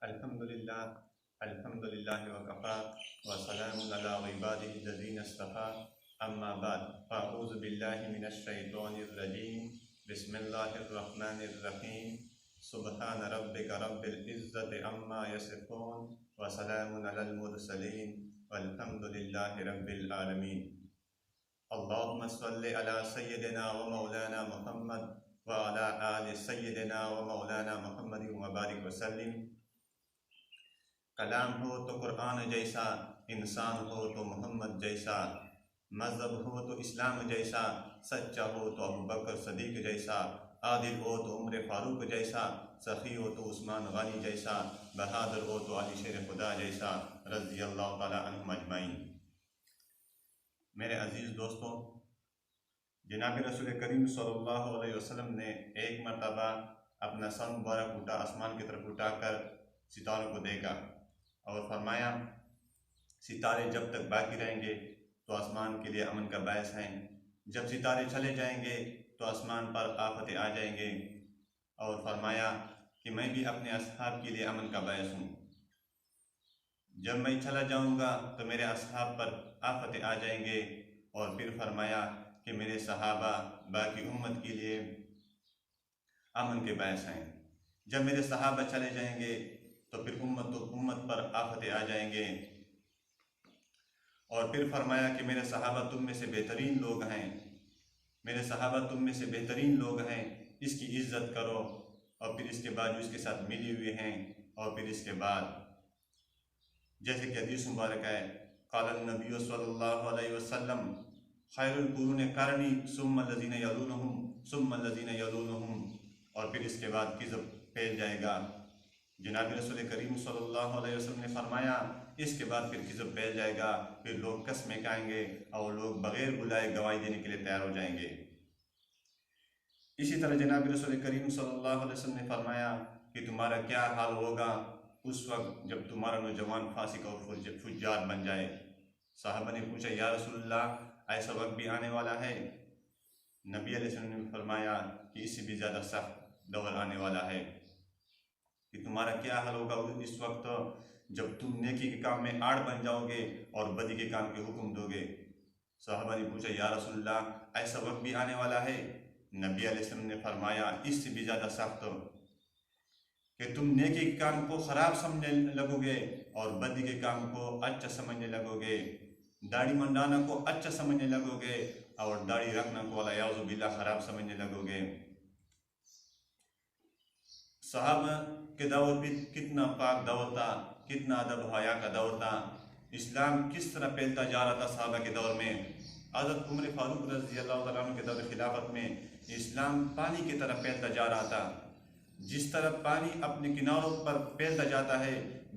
अल्हम्दुलिल्लाह अल्हम्दुलिल्लाहि व कफ़ा व सलामुन अला इबादिहि लज़ीना इस्तफ़ा अम्मा बाद फ़अऊज़ु बिल्लाहि मिनश शैतानिर रजीम बिस्मिल्लाहिर रहमानिर रहीम सुब्हान रब्बिका रब्बिल इज़्ज़ति अम्मा यसिफ़ून व सलामुन अलल मुरसलीन वल्हम्दुलिल्लाहि रब्बिल आलमीन। अल्लाहुम्मा सल्लि अला सय्यिदिना व मौलाना मुहम्मद व अला आलि सय्यिदिना व मौलाना मुहम्मद व बारिक वसल्लिम। कलाम हो तो कुरान जैसा, इंसान हो तो मोहम्मद जैसा, मज़हब हो तो इस्लाम जैसा, सच्चा हो तो अबू बकर सदीक जैसा, आदिल हो तो उमर फारूक जैसा, सखी हो तो उस्मान गनी जैसा, बहादुर हो तो अली शेर खुदा जैसा, रज़ी अल्लाह ताला अन्हुम अजमाइन। मेरे अजीज़ दोस्तों, जनाब रसूल करीम सल्लल्लाहु अलैहि वसल्लम ने एक मरतबा अपना सर मुबारक उठा, आसमान की तरफ उठाकर सितारों को देखा और फरमाया, सितारे जब तक बाकी रहेंगे तो आसमान के लिए अमन का बायस हैं, जब सितारे चले जाएंगे तो आसमान पर आफतें आ जाएंगे। और फरमाया कि मैं भी अपने असहाब के लिए अमन का बायस हूँ, जब मैं चला जाऊँगा तो मेरे असहाब पर आफतें आ जाएंगे। और फिर फरमाया कि मेरे सहाबा बाकी उम्मत के लिए अमन के बायस हैं, जब मेरे सहाबा चले जाएंगे तो फिर उम्मत पर आफतें आ जाएंगे। और फिर फरमाया कि मेरे सहाबा तुम में से बेहतरीन लोग हैं, मेरे सहाबा तुम में से बेहतरीन लोग हैं, इसकी इज़्ज़त करो। और फिर इसके बाद जो इसके साथ मिले हुए हैं, और फिर इसके बाद जैसे कि हदीस मुबारक है, क़ाल नबी सल्लल्लाहु अलैहि वसल्लम खैरुल कुरून क़रनी सुम्मा लज़ीना यलूनहुम सुम्मा लज़ीना यलूनहुम। और फिर इसके बाद किज़्ब फैल जाएगा। जनाब रसूल करीम सल्लल्लाहु अलैहि वसल्लम ने फरमाया, इसके बाद फिर किज़्ब फैल जाएगा, फिर लोग कसमें खाएंगे और लोग बग़ैर बुलाए गवाही देने के लिए तैयार हो जाएंगे। इसी तरह जनाब रसूल करीम सल्लल्लाहु अलैहि वसल्लम ने फरमाया कि तुम्हारा क्या हाल होगा उस वक्त जब तुम्हारा नौजवान फासिक और फुज्जार बन जाए। साहबा ने पूछा, या रसूलल्लाह, ऐसा वक्त भी आने वाला है? नबी अलैहि सल्लम ने फरमाया कि इससे भी ज़्यादा सख्त दौर आने वाला है कि तुम्हारा क्या हाल होगा इस वक्त जब तुम नेकी के काम में आड़ बन जाओगे और बदी के काम के हुक्म दोगे। साहबा ने पूछा, या रसूलल्लाह, ऐसा वक्त भी आने वाला है? नबी अलैहिस्सलाम ने फरमाया, इससे भी ज़्यादा सख्त कि तुम नेकी के काम को ख़राब समझने लगोगे और बदी के काम को अच्छा समझने लगोगे, दाढ़ी मंडाना को अच्छा समझने लगोगे और दाढ़ी रखना को वलियाज़ु बिल्लाह ख़राब समझने लगोगे। सहाबा के दौर भी कितना पाक दौर था, कितना अदब हया का दौर था। इस्लाम किस तरह फैलता जा रहा था सहाबा के दौर में। हज़रत उमर फारूक रज़ी अल्लाह तआला अन्हु के दौर खिलाफत में इस्लाम पानी की तरह फैलता जा रहा था। जिस तरह पानी अपने किनारों पर फैलता जाता है,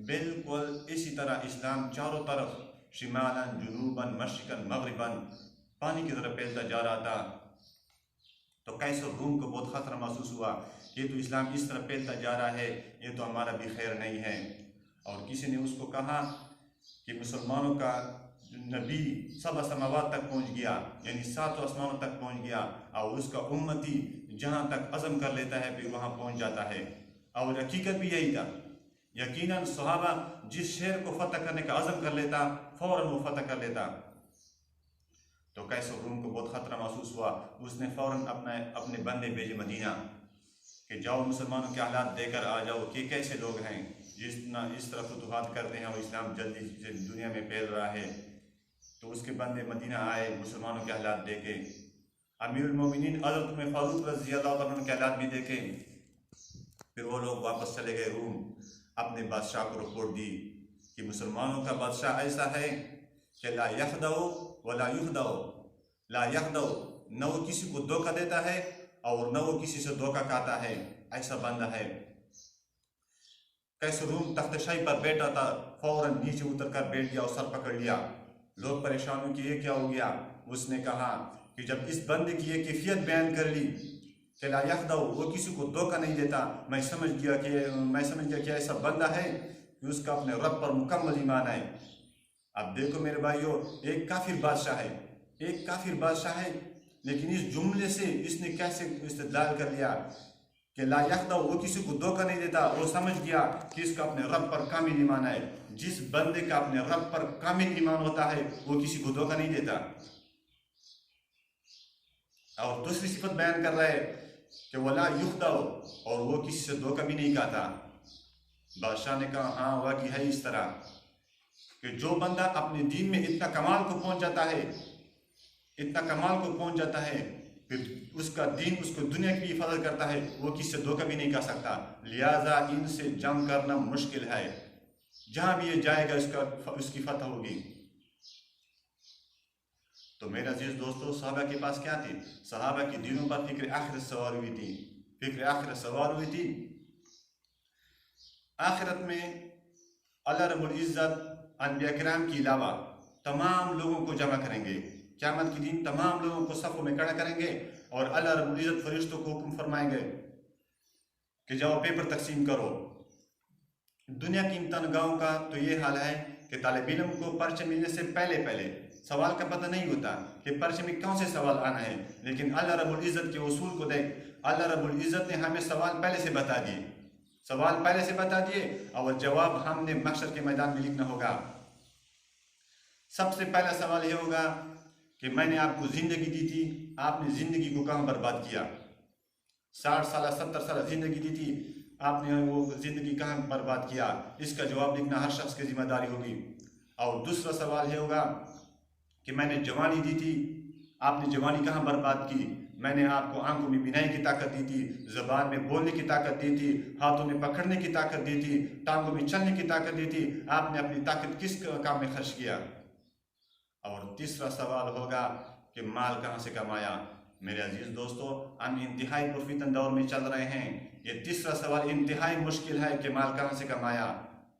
बिल्कुल इसी तरह इस्लाम चारों तरफ शिमालन जुनूबन मशरिकन मगरिबन पानी की तरफ फैलता जा रहा था। तो कैसर रूम को बहुत ख़तरा महसूस हुआ, ये तो इस्लाम इस तरह फैलता जा रहा है, ये तो हमारा भी खैर नहीं है। और किसी ने उसको कहा कि मुसलमानों का नबी सब समावात तक पहुंच गया, यानी 7 आसमानों तक पहुंच गया, और उसका उम्मती जहां तक अज़म कर लेता है फिर वहां पहुंच जाता है। और हकीकत भी यही था। यकीनन सहाबा जिस शहर को फतह करने का अज़म कर लेता, फ़ौरन वो फतह कर लेता। तो कैसर रूम को बहुत ख़तरा महसूस हुआ। उसने फ़ौरन अपने बंदे भेजे मदीना कि जाओ मुसलमानों के हालात देकर आ जाओ कि कैसे लोग हैं, जितना इस तरह फतूहात करते हैं और इस्लाम जल्दी से दुनिया में फैल रहा है। तो उसके बंदे मदीना आए, मुसलमानों के हालात देखे, अमीरुल मोमिनीन हज़रत उमर फारूक रज़ी अल्लाह तआला अन्हु के हालात भी देखे। फिर वो लोग वापस चले गए रूम, अपने बादशाह को रिपोर्ट दी कि मुसलमानों का बादशाह ऐसा है कि ला यखदऊ वला युखदऊ, ला यखदऊ, न वो किसी को धोखा देता है और न वो किसी से धोखा खाता है, ऐसा बंदा है। कैसर रूम तख्तशाही पर बैठा था, फौरन नीचे उतर कर बैठ गया और सर पकड़ लिया। लोग परेशान हो कि ये क्या हो गया। उसने कहा कि जब इस बंदे की ये कैफियत बयान कर ली कि ला यखदऊ, वो किसी को धोखा नहीं देता, मैं समझ गया कि ऐसा बंदा है कि उसका अपने रब पर मुकम्मल ईमान है। अब देखो मेरे भाइयों, एक काफिर बादशाह है, लेकिन इस जुमले से इसने कैसे इस्तेदलाल कर लिया कि ला यखदा, वो किसी को धोखा नहीं देता। वो समझ गया कि इसका अपने रब पर कामिल ईमान है। जिस बंदे का अपने रब पर कामिल ईमान होता है वो किसी को धोखा नहीं देता। और दूसरी सिफत बयान कर रहा है कि वला युखदा, और वो किसी से धोखा भी नहीं खाता। बादशाह ने कहा हाँ वाकई है इस तरह कि जो बंदा अपने दीन में इतना कमाल को पहुंच जाता है, इतना कमाल को पहुंच जाता है, फिर उसका दीन उसको दुनिया की भी हिफाजत करता है, वो किसी से धोखा भी नहीं कर सकता। लिहाजा इनसे जंग करना मुश्किल है। जहां भी ये जाएगा उसकी फतह होगी। तो मेरे अजीज दोस्तों, सहाबा के पास क्या थी? सहाबा के दिलों पर फिक्र आखिरत सवार हुई थी। फिक्र आखिरत सवार हुई थी। आखिरत में अल्लाह रब्बुल इज़्ज़त अनबिया किराम के अलावा तमाम लोगों को जमा करेंगे। क़यामत के दिन तमाम लोगों को सफ़ों में खड़ा करेंगे और अल्लाह रब्बुल इज़्ज़त फरिश्तों को हुक्म फरमाएंगे कि जाओ पेपर तकसीम करो। दुनिया की तनगाहों का तो ये हाल है कि तालिब इल्म को पर्चे मिलने से पहले पहले सवाल का पता नहीं होता कि पर्चे में कौन से सवाल आना है। लेकिन अल्लाह रब्बुल इज़्ज़त के उसूल को देख, अल्लाह रब्बुल इज़्ज़त ने हमें सवाल पहले से बता दिए। सवाल पहले से बता दिए और जवाब हमने महशर के मैदान में लिखना होगा। सबसे पहला सवाल यह होगा कि मैंने आपको जिंदगी दी थी, आपने जिंदगी को कहाँ बर्बाद किया? 60 साल 70 साल जिंदगी दी थी, आपने वो जिंदगी कहाँ बर्बाद किया? इसका जवाब लिखना हर शख्स की जिम्मेदारी होगी। और दूसरा सवाल यह होगा कि मैंने जवानी दी थी, आपने जवानी कहाँ बर्बाद की? मैंने आपको आंखों में बिनाई की ताकत दी थी, ज़बान में बोलने की ताकत दी थी, हाथों में पकड़ने की ताकत दी थी, टांगों में चलने की ताकत दी थी। आपने अपनी ताकत किस काम में खर्च किया? और तीसरा सवाल होगा कि माल कहाँ से कमाया? मेरे अजीज दोस्तों, हम इंतहाई पुरफितन दौर में चल रहे हैं। ये तीसरा सवाल इंतहाई मुश्किल है कि माल कहाँ से कमाया,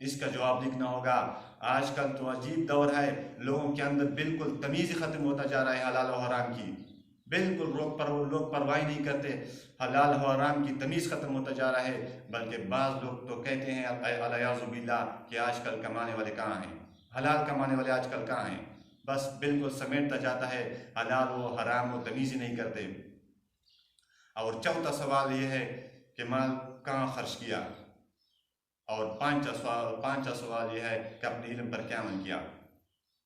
इसका जवाब लिखना होगा। आजकल तो अजीब दौर है, लोगों के अंदर बिल्कुल तमीज़ ख़त्म होता जा रहा है हलाल और हराम की। बिल्कुल लोग परवाह नहीं करते, हलाल और हराम की तमीज़ ख़त्म होता जा रहा है। बल्कि बाज़ लोग तो कहते हैं अलियाज़ु बिल्लाह कि आजकल कमाने वाले कहाँ हैं, हलाल कमाने वाले आजकल कहाँ हैं। बस बिल्कुल समेटता जाता है, हलाल हो हराम हो तमीज़ ही नहीं करते। और चौथा सवाल यह है कि माल कहाँ खर्च किया। और पांचवा सवाल यह है कि अपने इल्म पर क्या अमल किया।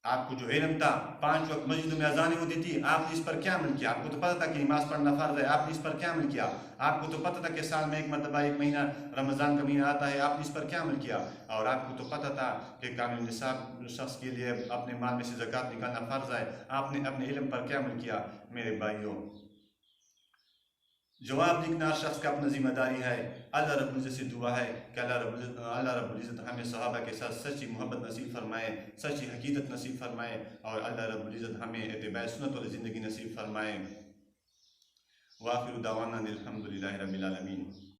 आपको जो इल्म था, 5 वक्त मस्जिदों में अजानें होती थी, आपने इस पर क्या अमल किया? आपको तो पता था कि नमाज पढ़ना फर्ज है, आपने इस पर क्या अमल किया? आपको तो पता था कि साल में एक मरतबा एक महीना रमज़ान का महीना आता है, आपने इस पर क्या अमल किया? और आपको तो पता था कि कामिल निसाब शख्स के लिए अपने माल में से ज़कात निकालना फर्ज है, आपने अपने इल्म पर क्या अमल किया? मेरे भाइयों, जवाब लिखना शख्स का अपना जिम्मेदारी है। अल्लाह रब्बुल इज़्ज़त से दुआ है कि अल्लाह रब्बुल इज़्ज़त हमें सहाबा के साथ सच्ची मोहब्बत नसीब फरमाए, सच्ची हकीकत नसीब फरमाए, और अल्लाह रब्बुल इज़्ज़त हमें इत्तिबाए सुन्नत वाली ज़िंदगी नसीब फरमाए। वाखिरु दावाना अनिल हम्दुलिल्लाहि रब्बिल आलमीन।